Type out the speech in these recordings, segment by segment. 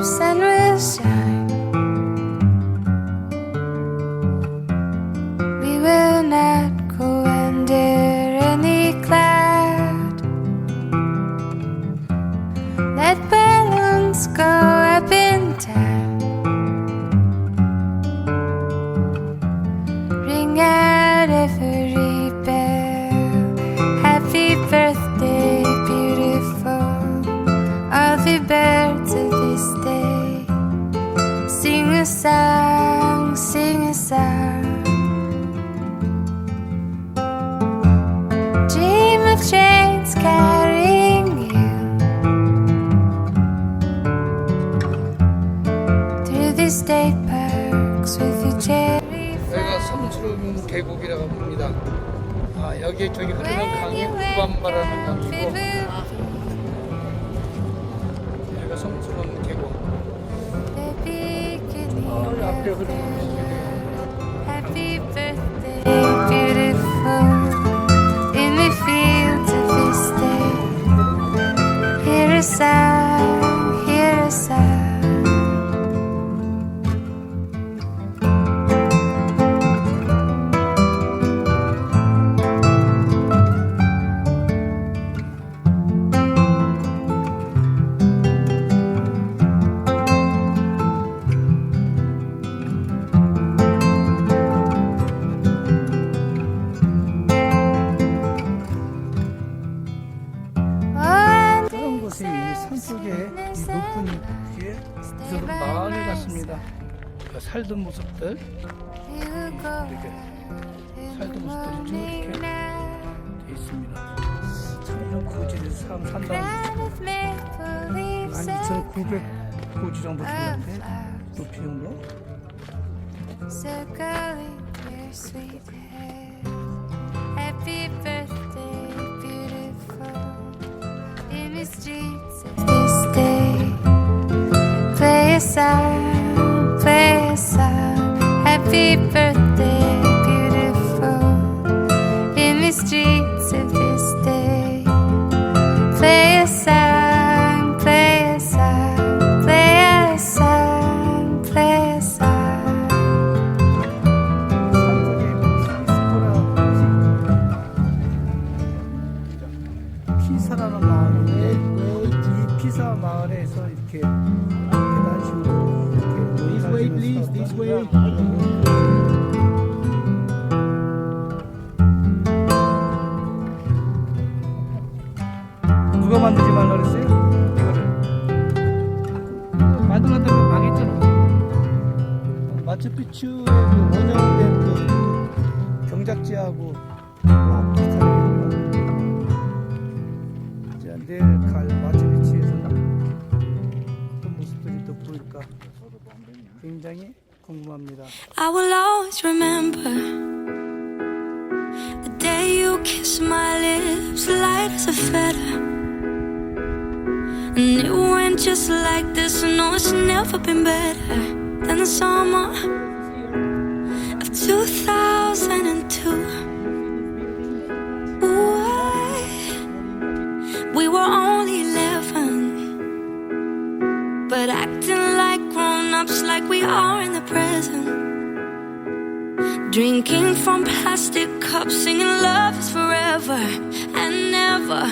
sun will shine. We will not go under any cloud. Let balloons go up and down. Ring out every bell. Happy birthday, beautiful. All the birds of this day. Sing a song, sing a song. Dream of trains carrying you through the state parks with your cherry. 여기가 성스러운 계곡이라고 합니다. 아, 여기 저기 흐르는 강이 우르밤바라는 강이고, 여기가 성스러운 계곡. 앞에 흐르는 Happy birthday, beautiful. In the fields of this day, hear a sound, hear a sound. 그런 곳이 이 산속에 이 높은 위에 무슨 마을에 갔습니다. 그 살던 모습들, 이렇게 살던 모습들이 쭉 이렇게 돼 있습니다. 참 이런 고지를 사람 산다는 곳이 한 2,900 고지 정도 되는데 높이 정도. Circling your sweet hair. Happy birthday, beautiful. In the streets of this day, play a song, play a song. Happy birthday, beautiful. In the streets of this day, play a song, play a song, play a song, play a song. 피사라는 마을인데 이 피사 마을에서 이렇게 계단식으로 이렇게 This way. 누가 만들지 말라 그랬어요? 이거를 만들었다고 망했잖아. 마추픽추의 그 원형된 그 경작지하고 비슷하게 내일 갈 마추픽추에서는 어떤 모습들이 또 보일까 굉장히 궁금합니다. I will always remember the day you kissed my lips, light as a feather. And it went just like this. No, it's never been better than the summer of 2002. Ooh, we were only 11, but acting like grown-ups, like we are in the present. Drinking from plastic cups, singing love is forever and never.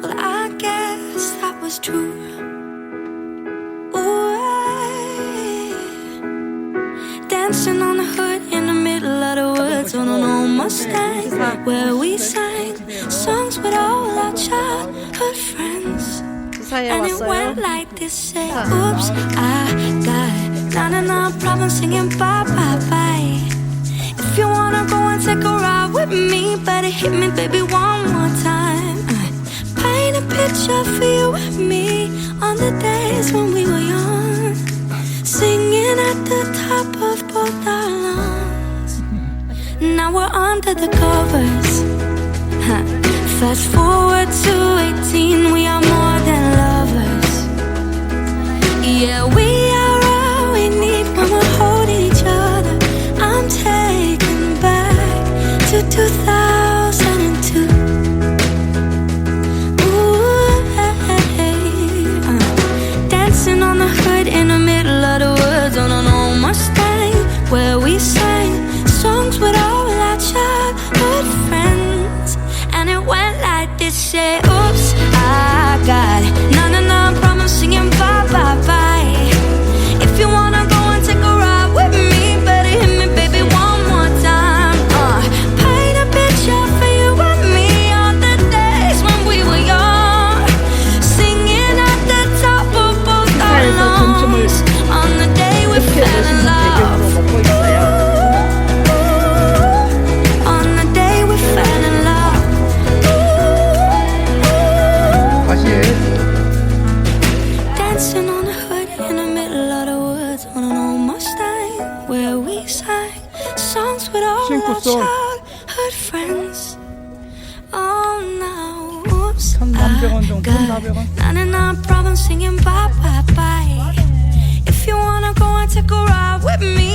Well, I guess that was true. Ooh, dancing on the hood in the middle of the woods on an old Mustang, where we sang songs with all our childhood friends. And it went like this, say, oops, I got 99 problems singing bye, bye, bye. If you wanna go and take a ride with me, better hit me, baby, one more time. Paint a picture for you and me on the days when we were young, singing at the top of both our lungs. Now we're under the covers. Fast forward to 18, we are more than lovers. Yeah, we are all we need when we're holding each other. I'm taken back to 2002. Ooh, hey, we sang songs with all our childhood friends. Oh, now, oops, I 1,400원 정도, got 1,400원. 99 problems singing bye, bye, bye. If you wanna go and take a ride with me,